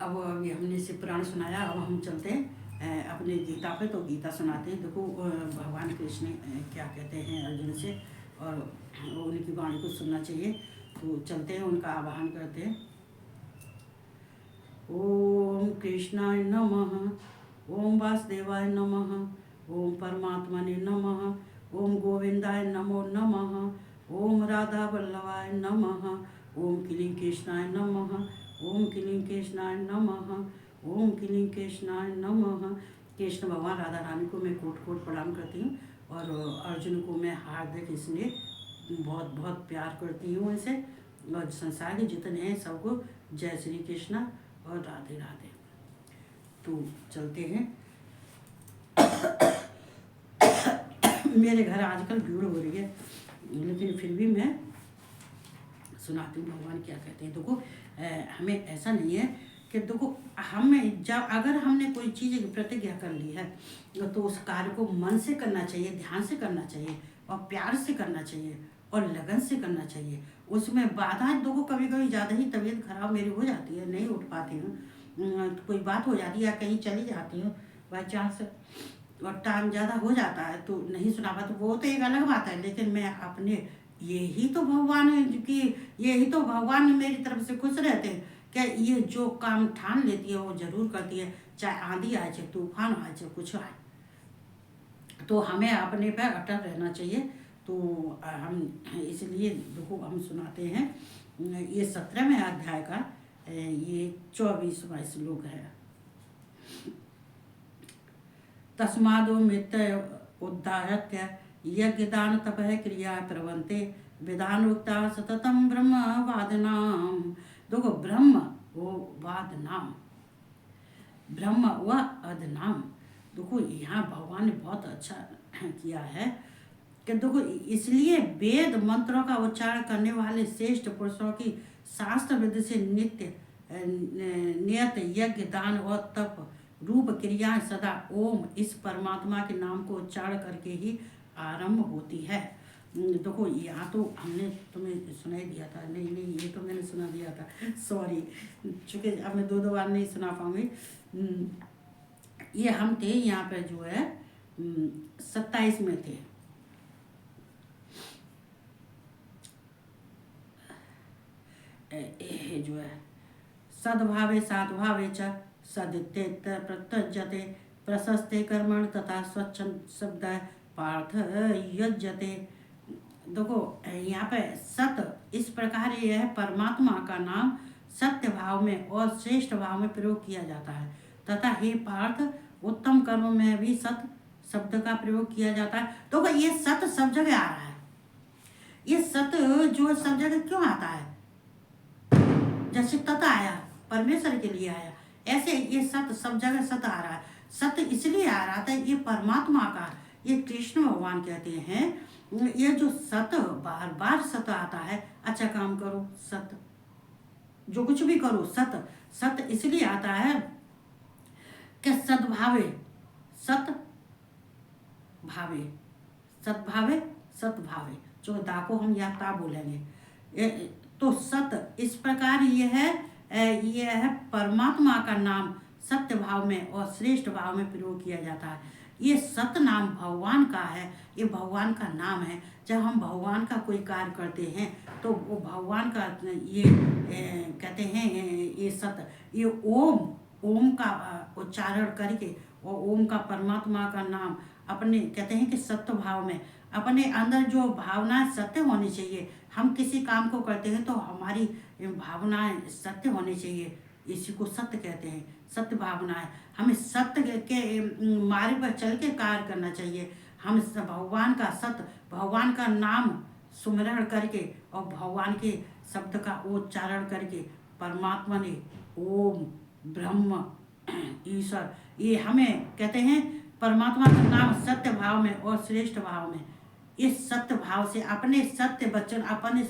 अब अभी हमने से पुराण सुनाया, अब हम चलते हैं अपने गीता पे। तो गीता सुनाते हैं। देखो भगवान कृष्ण क्या कहते हैं अर्जुन से, और उनकी वाणी को सुनना चाहिए। तो चलते हैं, उनका आवाहन करते हैं। ओम कृष्णाय नमः, ओम वासुदेवाय नमः, ओम परमात्मने नमः, ओम गोविंदाय नमो नमः, ओम राधा वल्लभाय नमः, ओम क्लीं कृष्णाय नमः, ओम क्लीं कृष्णाय नमः, ओम क्लीं कृष्णाय नमः। कृष्ण भगवान राधा रानी को मैं कोट कोट प्रणाम करती हूँ, और अर्जुन को मैं हार्दिक इसलिए बहुत बहुत प्यार करती हूँ ऐसे, और संसार के जितने हैं सबको जय श्री कृष्ण और राधे राधे। तो चलते हैं। मेरे घर आजकल भीड़ हो रही है, लेकिन फिर भी मैं सुनाती हूँ भगवान क्या कहते हैं। देखो हमें ऐसा नहीं है कि देखो हमें जब अगर हमने कोई चीज़ की प्रतिज्ञा कर ली है तो उस कार्य को मन से करना चाहिए, ध्यान से करना चाहिए, और प्यार से करना चाहिए, और लगन से करना चाहिए। उसमें बाधा देखो कभी कभी ज़्यादा ही तबीयत खराब मेरी हो जाती है, नहीं उठ पाती हूँ, तो कोई बात हो जाती है या कहीं चली जाती हूँ बाई चांस, और टाइम ज़्यादा हो जाता है तो नहीं सुना पाती, वो तो एक अलग बात है। लेकिन मैं अपने यही तो भगवान की, यही तो भगवान मेरी तरफ से खुश रहते हैं क्या, ये जो काम ठान लेती है वो जरूर करती है, चाहे आंधी आए, चाहे तूफान आए, चाहे कुछ आए। तो हमें अपने पे अटल रहना चाहिए। तो हम इसलिए देखो हम सुनाते हैं, ये 17वें अध्याय का ये 24वां श्लोक है। तस्मादो मित्य उद्धारत्य यज्ञदान तपः क्रिया प्रवन्ते विधानोक्ता सततम ब्रह्म वादनाम। देखो ब्रह्म वो वादनाम, ब्रह्म व अदनाम। देखो यहाँ भगवान ने बहुत अच्छा किया है कि देखो इसलिए वेद मंत्रों का उच्चारण करने वाले श्रेष्ठ पुरुषों की शास्त्र विधि से नित्य नियत यज्ञ दान और तप रूप क्रियाएं सदा ओम इस परमात्मा के नाम को उच्चारण करके ही आरंभ होती है। देखो यहाँ तो हमने तुम्हें सुनाई दिया था, नहीं नहीं ये तो मैंने सुना दिया था, सॉरी, चूँकि अब मैं दो बार नहीं सुना पाऊंगी। ये हम थे यहाँ पे जो है 27 में थे। जो है सद्भावे साधुभावे च सदित्य प्रत्यजते प्रशस्ते कर्मण तथा स्वच्छंद शब्द पार्थ यजते। देखो यहाँ पे सत इस प्रकार यह परमात्मा का नाम सत्य भाव में और श्रेष्ठ भाव में प्रयोग किया जाता है, तथा हे पार्थ उत्तम कर्म में भी सत शब्द का प्रयोग किया जाता है। तो ये सत सब जगह आ रहा है। ये सत जो सब जगह क्यों आता है, जैसे तत आया परमेश्वर के लिए आया, ऐसे ये सत सब जगह सत आ रहा है। सत इसलिए आ रहा था, ये परमात्मा का, ये कृष्ण भगवान कहते हैं, ये जो सत बार बार सत आता है, अच्छा काम करो सत, जो कुछ भी करो सत, सत इसलिए आता है कि सद्भावे सत भावे, सद्भावे सतभावे, जो दा को हम या ता बोलेंगे। तो सत इस प्रकार ये है परमात्मा का नाम सत्य भाव में और श्रेष्ठ भाव में प्रयोग किया जाता है। ये सत नाम भगवान का है, ये भगवान का नाम है। जब हम भगवान का कोई कार्य करते हैं तो वो भगवान का ये कहते हैं ये सत, ये ओम का उच्चारण करके, और ओम का परमात्मा का नाम अपने कहते हैं कि सत्य भाव में, अपने अंदर जो भावनाएं सत्य होनी चाहिए। हम किसी काम को करते हैं तो हमारी भावनाएं सत्य होनी चाहिए, इसी को सत्य कहते हैं, सत्य भावनाएं। हमें सत्य के मार्ग पर चल के कार्य करना चाहिए। हम भगवान का सत्य, भगवान का नाम सुमिरण करके और भगवान के शब्द का उच्चारण करके, परमात्मा ने ओम ब्रह्म ईश्वर, ये हमें कहते हैं परमात्मा का नाम सत्य भाव में और श्रेष्ठ भाव में। इस सत्य भाव से अपने सत्य वचन, अपने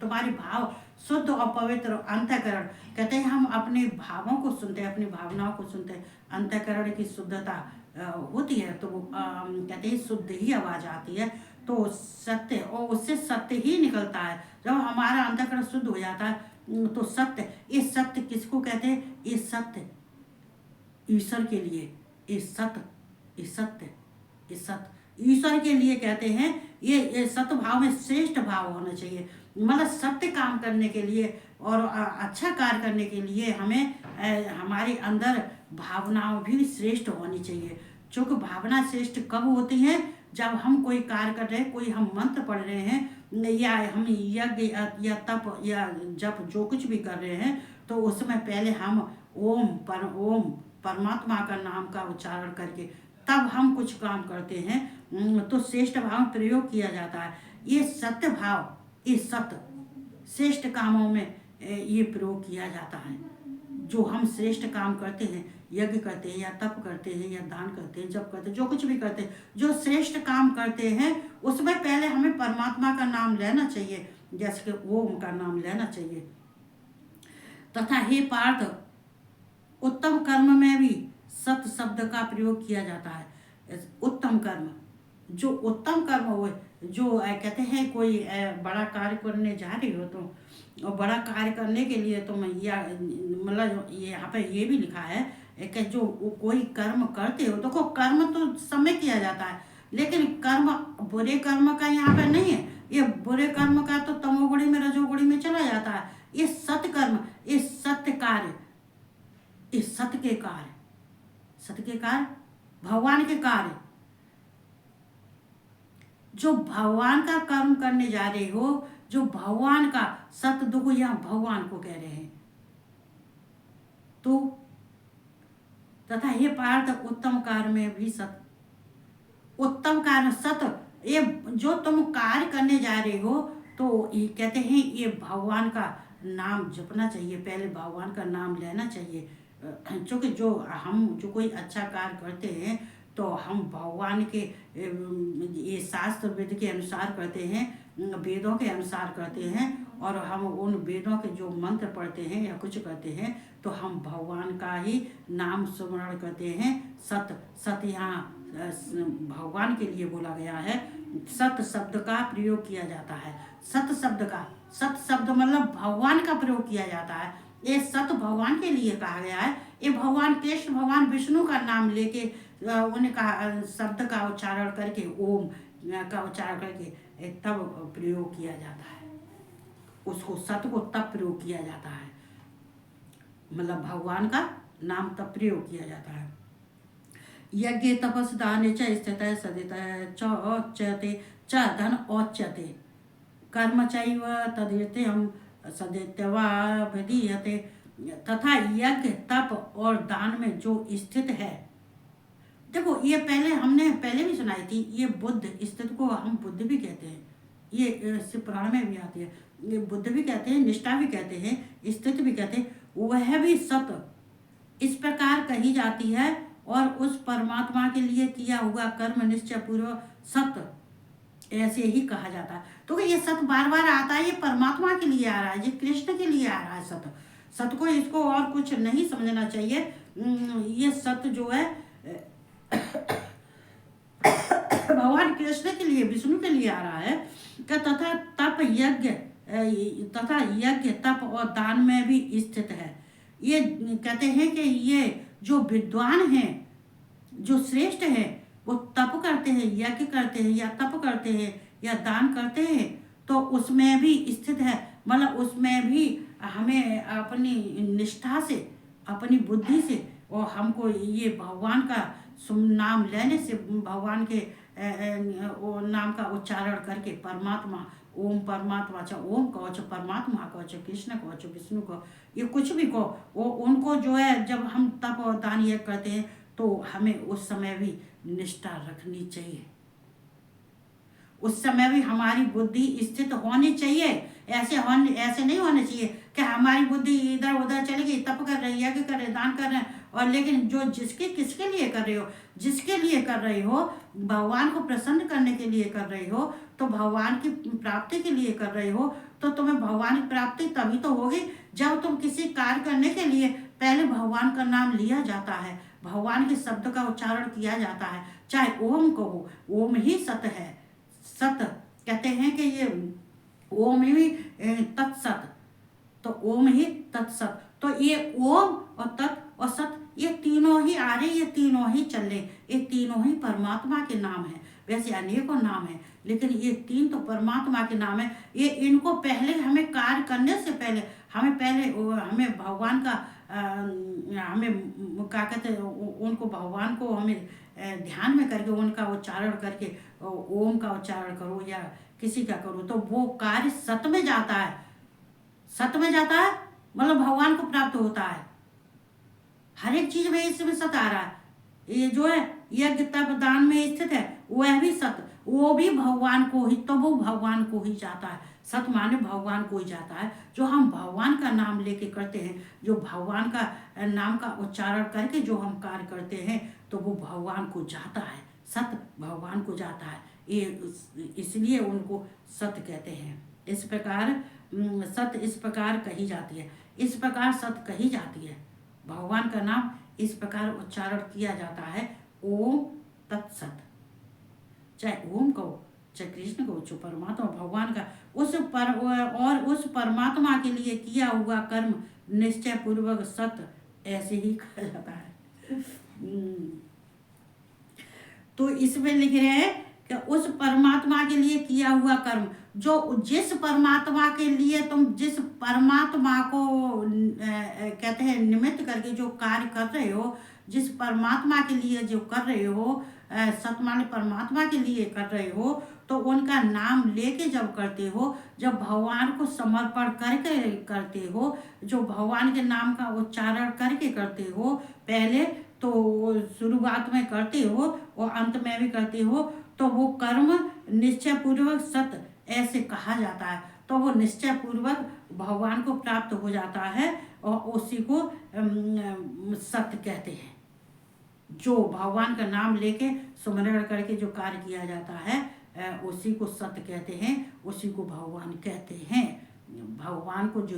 तुम्हारी भाव शुद्ध और पवित्र अंतःकरण, कहते हैं हम अपने भावों को सुनते हैं, अपनी भावनाओं को सुनते हैं, अंतःकरण की शुद्धता होती है तो कहते हैं शुद्ध ही आवाज आती है, तो सत्य, और उससे सत्य ही निकलता है। जब हमारा अंतःकरण शुद्ध हो जाता है तो सत्य, ये सत्य किसको कहते हैं? ये सत्य ईश्वर के लिए, ये सत्य, ये सत्य, ये सत्य ईश्वर के लिए कहते हैं। ये सत्य भाव में श्रेष्ठ भाव होना चाहिए। मतलब सत्य काम करने के लिए और अच्छा कार्य करने के लिए हमें हमारे अंदर भावनाओं भी श्रेष्ठ होनी चाहिए। चूँकि भावना श्रेष्ठ कब होती है? जब हम कोई कार्य कर रहे हैं, कोई हम मंत्र पढ़ रहे हैं, या हम यज्ञ या तप या जप जो कुछ भी कर रहे हैं, तो उसमें पहले हम ओम परमात्मा का नाम का उच्चारण करके तब हम कुछ काम करते हैं, तो श्रेष्ठ भाव प्रयोग किया जाता है। ये सत्य भाव, ये सत्य श्रेष्ठ कामों में ये प्रयोग किया जाता है। जो हम श्रेष्ठ काम करते हैं, यज्ञ करते हैं या तप करते हैं या दान करते हैं, जप करते हैं, जो कुछ भी करते हैं, जो श्रेष्ठ काम करते हैं, उसमें पहले हमें परमात्मा का नाम लेना चाहिए, जैसे कि ओम का नाम लेना चाहिए। तथा हे पार्थ, उत्तम कर्म में भी सत शब्द का प्रयोग किया जाता है। उत्तम कर्म, जो उत्तम कर्म हुए, जो कहते हैं कोई बड़ा कार्य करने जा रही हो, तो और बड़ा कार्य करने के लिए तो मतलब यहाँ पे ये भी लिखा है कि जो कोई कर्म करते हो, देखो कर्म तो समय किया जाता है, लेकिन कर्म बुरे कर्म का यहाँ पे नहीं है। ये बुरे कर्म का तो तमोगुणी में रजोगुणी में चला जाता है। ये सत्य कर्म, ये सत्य कार्य, ये सत्य के कार्य, सत्य के कार्य, भगवान के कार्य, जो भगवान का कर्म करने जा रहे हो, जो भगवान का सत्य, दुख यहाँ भगवान को कह रहे हैं। तो तथा हे पार्थ, उत्तम कार्य में भी सत्य, उत्तम कार्य सत्य, ये जो तुम कार्य करने जा रहे हो, तो ये कहते हैं ये भगवान का नाम जपना चाहिए, पहले भगवान का नाम लेना चाहिए। क्योंकि जो कोई अच्छा कार्य करते हैं, तो हम भगवान के ये शास्त्र वेद के अनुसार करते हैं, वेदों के अनुसार करते हैं, और हम उन वेदों के जो मंत्र पढ़ते हैं या कुछ करते हैं, तो हम भगवान का ही नाम स्मरण करते हैं। सत्य यहाँ भगवान के लिए बोला गया है। सत्य शब्द का प्रयोग किया जाता है। सत्य शब्द मतलब भगवान का प्रयोग किया जाता है। ये सत्य भगवान के लिए कहा गया है। ये भगवान कृष्ण, भगवान विष्णु का नाम लेके उनका शब्द का उच्चारण करके, ओम का उच्चारण करके तब प्रयोग किया जाता है। उसको सत्य को तब प्रयोग किया जाता है, मतलब भगवान का नाम तब प्रयोग किया जाता है। यज्ञ तपस दाने च स्थित सदित चौच्यते च धन औच्यते कर्म चैव तदीर्त्यम सदित्यवाभिधीयते। तथा यज्ञ तप और दान में जो स्थित है, देखो ये हमने पहले भी सुनाई थी, ये बुद्ध, स्थित को हम बुद्ध भी कहते हैं, ये शिव पुराण में भी आती है। ये बुद्ध भी कहते हैं, निष्ठा भी कहते हैं, स्थित भी कहते हैं। वह भी सत्य इस प्रकार कही जाती है, और उस परमात्मा के लिए किया हुआ कर्म निश्चय पूर्वक सत्य ऐसे ही कहा जाता है। तो ये सत्य बार बार आता है, ये परमात्मा के लिए आ रहा है, ये कृष्ण के लिए आ रहा है। सत्य को, इसको और कुछ नहीं समझना चाहिए। ये सत्य जो है भगवान कृष्ण के लिए, विष्णु के लिए आ रहा है। तथा यज्ञ तप और दान में भी स्थित है। ये कहते हैं कि ये जो विद्वान हैं, जो श्रेष्ठ हैं, वो तप करते हैं, यज्ञ करते हैं या तप करते हैं या दान करते हैं, तो उसमें भी स्थित है। मतलब उसमें भी हमें अपनी निष्ठा से, अपनी बुद्धि से, और हमको ये भगवान का नाम लेने से, भगवान के नाम का उच्चारण करके, परमात्मा ओम, परमात्मा चाहे ओम कहो, चाहे परमात्मा कहो, चाहे कृष्ण कहो, चाहे विष्णु कहो, ये कुछ भी कहो, वो उनको जो है, जब हम तप और दान ये करते हैं, तो हमें उस समय भी निष्ठा रखनी चाहिए। उस समय भी हमारी बुद्धि स्थित होनी चाहिए। ऐसे नहीं होने चाहिए कि हमारी बुद्धि इधर उधर चली गई, तप कर रही है, यज्ञ कर रहे, दान कर रहे हैं, और लेकिन जो किसके लिए कर रहे हो, जिसके लिए कर रहे हो, भगवान को प्रसन्न करने के लिए कर रहे हो, तो भगवान की प्राप्ति के लिए कर रहे हो, तो तुम्हें भगवान की प्राप्ति तभी तो होगी जब तुम किसी कार्य करने के लिए पहले भगवान का नाम लिया जाता है, भगवान के शब्द का उच्चारण किया जाता है। चाहे ओम कहो, ओम ही सत्य है। सत्य कहते हैं कि ये ओम ही तत्सत, तो ओम ही तत्सत। तो ये ओम और तत् और सत ये तीनों ही आ रहे, ये तीनों ही चल रहे, ये तीनों ही परमात्मा के नाम है। वैसे अनेकों नाम है, लेकिन ये तीन तो परमात्मा के नाम है। ये इनको पहले हमें कार्य करने से पहले हमें भगवान का हमें क्या कहते हैं, उनको भगवान को हमें ध्यान में करके उनका उच्चारण करके ओम का उच्चारण करो या किसी का करो, तो वो कार्य सत में जाता है। सत में जाता है मतलब भगवान को प्राप्त होता है। हर एक चीज में इसमें सत आ रहा है। ये जो है यज्ञ तप दान में स्थित है, वह भी सत, वो भी भगवान को ही, तो वो भगवान को ही जाता है। सत माने भगवान को ही जाता है। जो हम भगवान का नाम लेके करते हैं, जो भगवान का नाम का उच्चारण करके जो हम कार्य करते हैं, तो वो भगवान को जाता है। सत भगवान को जाता है, ये इसलिए उनको सत कहते हैं। इस प्रकार सत इस प्रकार कही जाती है, इस प्रकार सत कही जाती है। भगवान का नाम इस प्रकार उच्चारण किया जाता है, ओम तत्सत। चाहे ओम कहो, चाहे कृष्ण कहो, जो परमात्मा भगवान का उस परमात्मा के लिए किया हुआ कर्म निश्चय पूर्वक सत ऐसे ही कहा जाता है। तो इसमें लिख रहे हैं कि उस परमात्मा के लिए किया हुआ कर्म, जो जिस परमात्मा के लिए तुम जिस परमात्मा को कहते हैं निमित्त करके जो कार्य कर रहे हो, जिस परमात्मा के लिए जो कर रहे हो, सत माने परमात्मा के लिए कर रहे हो, तो उनका नाम लेके जब करते हो, जब भगवान को समर्पण करके करते हो, जो भगवान के नाम का उच्चारण करके करते हो, पहले तो शुरुआत में करते हो और अंत में भी करते हो, तो वो कर्म निश्चय पूर्वक सत ऐसे कहा जाता है। तो वो निश्चय पूर्वक भगवान को प्राप्त हो जाता है और उसी को सत कहते हैं। जो भगवान का नाम लेके सुमरण करके जो कार्य किया जाता है, उसी को सत्य कहते हैं, उसी को भगवान कहते हैं। भगवान को जो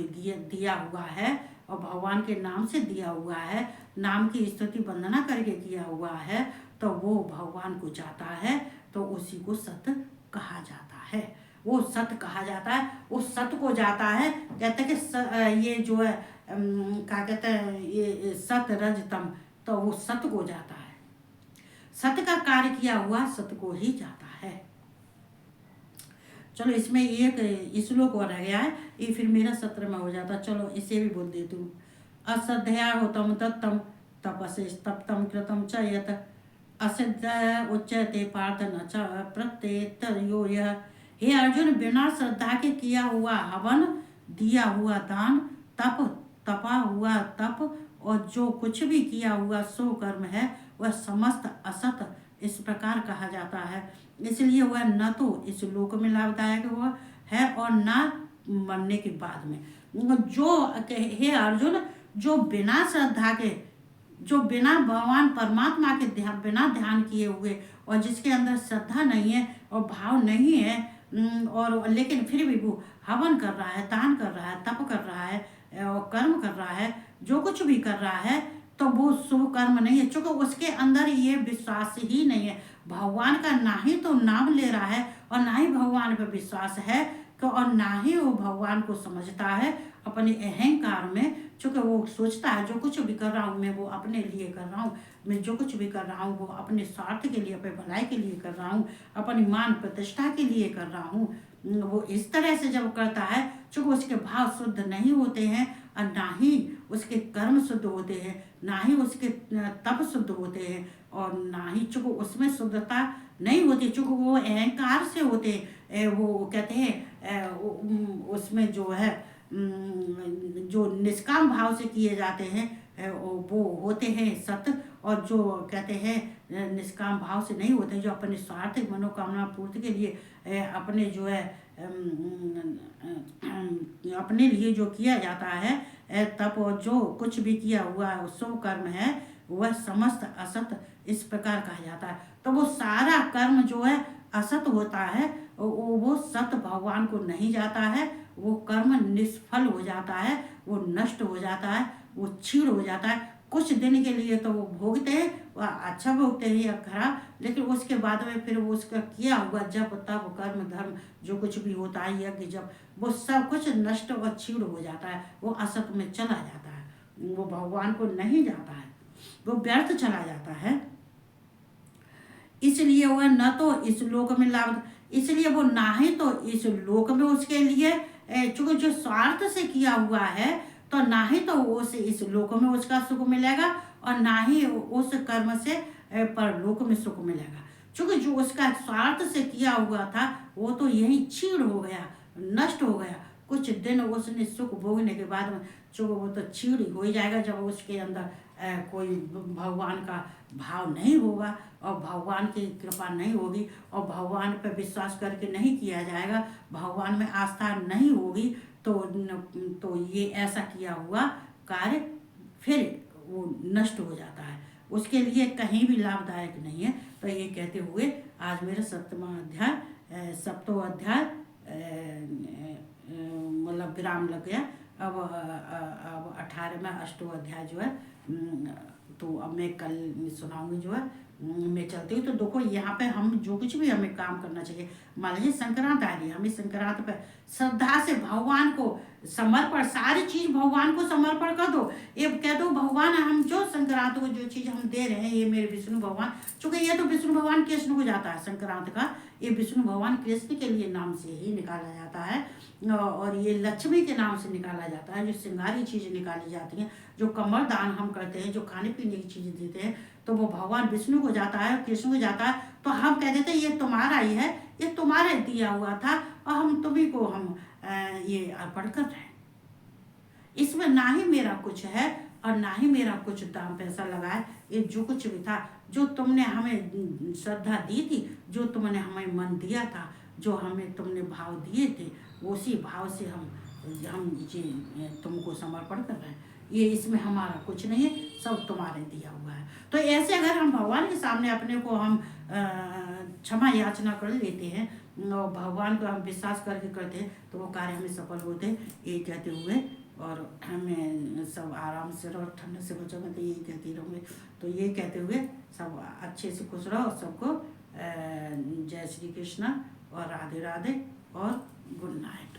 दिया हुआ है और भगवान के नाम से दिया हुआ है, नाम की स्तुति वंदना करके किया हुआ है, तो वो भगवान को जाता है, तो उसी को सत्य कहा जाता है। वो सत्य कहा जाता है, उस सत्य को जाता है। कहते हैं कि ये जो है क्या कहते हैं, ये सत रज तम, तो वो सत्य को जाता है। सत्य का कार्य किया हुआ सत्य को ही जाता है। चलो इसमें एक श्लोक और रह गया है, ये फिर मेरा सत्र में हो जाता। चलो इसे भी बोल देती हूँ। असध्या होतम दत्तम तपसे तप्तम कृतम च यत असिद्ध उच्यते पार्थ न च प्रत्येतयो यः। हे अर्जुन, बिना श्रद्धा के किया हुआ हवन, दिया हुआ दान, तपा हुआ तप और जो कुछ भी किया हुआ सो कर्म है, वह समस्त असत इस प्रकार कहा जाता है। इसलिए वह न तो इस लोक में लाभदायक हुआ है और न मरने के बाद में। जो हे अर्जुन, जो बिना श्रद्धा के, जो बिना भगवान परमात्मा के बिना ध्यान किए हुए और जिसके अंदर श्रद्धा नहीं है और भाव नहीं है, और लेकिन फिर भी वो हवन कर रहा है, दान कर रहा है, तप कर रहा है और कर्म कर रहा है, जो कुछ भी कर रहा है, तो वो शुभ कर्म नहीं है, क्योंकि उसके अंदर ये विश्वास ही नहीं है भगवान का। ना ही तो नाम ले रहा है और ना ही भगवान पर विश्वास है, और ना ही वो भगवान को समझता है अपने अहंकार में। चूँकि वो सोचता है जो कुछ भी कर रहा हूँ मैं वो अपने लिए कर रहा हूँ, मैं जो कुछ भी कर रहा हूँ वो अपने स्वार्थ के लिए, अपने भलाई के लिए कर रहा हूँ, अपनी मान प्रतिष्ठा के लिए कर रहा हूँ। वो इस तरह से जब करता है, चूँकि उसके भाव शुद्ध नहीं होते हैं और ना ही उसके कर्म शुद्ध होते हैं, ना ही उसके तप शुद्ध होते हैं, और ना ही चूँकि उसमें शुद्धता नहीं होती, चूँकि वो अहंकार से होते, वो कहते हैं उसमें जो है जो निष्काम भाव से किए जाते हैं वो होते हैं सत्य, और जो कहते हैं निष्काम भाव से नहीं होते, जो अपने स्वार्थिक मनोकामना पूर्ति के लिए अपने जो है अपने लिए जो किया जाता है तब जो कुछ भी किया हुआ शुभ कर्म है वह समस्त असत इस प्रकार कहा जाता है। तो वो सारा कर्म जो है असत होता है, वो सत भगवान को नहीं जाता है, वो कर्म निष्फल हो जाता है, वो नष्ट हो जाता है, वो क्षीण हो जाता है, कुछ दिन के लिए तो वो भोगते हैं, वह अच्छा भोगते हैं या खराब, लेकिन उसके बाद में फिर वो उसका किया हुआ जप तप कर्म धर्म जो कुछ भी होता है, यज्ञ जब वो सब कुछ नष्ट और क्षीण हो जाता है, वो असत में चला जाता है, वो भगवान को नहीं जाता है, वो व्यर्थ चला जाता है। इसलिए वह न तो इस लोक में लाभ, इसलिए वो ना ही तो इस लोक में उसके लिए चूंकि जो स्वार्थ से किया हुआ है, तो ना ही तो उस इस लोक में उसका सुख मिलेगा और ना ही उस कर्म से परलोक में सुख मिलेगा। चूंकि जो उसका स्वार्थ से किया हुआ था वो तो यही क्षीण हो गया, नष्ट हो गया। कुछ दिन उसने सुख भोगने के बाद में चूंकि वो तो क्षीण हो ही जाएगा जब उसके अंदर कोई भगवान का भाव नहीं होगा और भगवान की कृपा नहीं होगी और भगवान पर विश्वास करके नहीं किया जाएगा, भगवान में आस्था नहीं होगी, तो ये ऐसा किया हुआ कार्य फिर वो नष्ट हो जाता है, उसके लिए कहीं भी लाभदायक नहीं है। तो ये कहते हुए आज मेरा सप्तम अध्याय मतलब विराम लग गया। अब 18वां अष्टम अध्याय जो है तो अब मैं कल सुनाऊंगी जो है। मैं चलती हूँ। तो देखो यहाँ पे हम जो कुछ भी हमें काम करना चाहिए, मान लीजिए संक्रांत आ रही है, हमें संक्रांत पे श्रद्धा से भगवान को समर्पण, सारी चीज भगवान को समर्पण कर दो। ये कह दो भगवान हम जो संक्रांत को जो चीज हम दे रहे हैं ये मेरे विष्णु भगवान, चूंकि ये तो विष्णु भगवान कृष्ण को जाता है संक्रांत का, ये विष्णु भगवान कृष्ण के लिए नाम से ही निकाला जाता है और ये लक्ष्मी के नाम से निकाला जाता है। जो श्रृंगारी चीजें निकाली जाती हैं, जो कमर दान हम करते हैं, जो खाने पीने की चीजें देते हैं, तो वो भगवान विष्णु को जाता है, कृष्ण को जाता है। तो हम कह देते हैं ये तुम्हारा ही है, ये तुम्हारे दिया हुआ था और हम तुम्ही को हम ये अर्पण कर रहे हैं। इसमें ना ही मेरा कुछ है और ना ही मेरा कुछ दाम पैसा लगा है। ये जो कुछ भी था, जो तुमने हमें श्रद्धा दी थी, जो तुमने हमें मन दिया था, जो हमें तुमने भाव दिए थे, उसी भाव से हम ये तुमको समर्पण कर रहे हैं। ये इसमें हमारा कुछ नहीं है, सब तुम्हारे दिया हुआ है। तो ऐसे अगर हम भगवान के सामने अपने को हम क्षमा याचना कर लेते हैं और भगवान को हम विश्वास करके करते हैं, तो वो कार्य हमें सफल होते हैं। ये कहते हुए और हमें सब आराम से रहो, ठंड से बचो, मैं तो यही कहती रहूँगी। तो ये कहते हुए सब अच्छे से खुश रहो और सबको जय श्री कृष्ण और राधे राधे और गुड नाइट।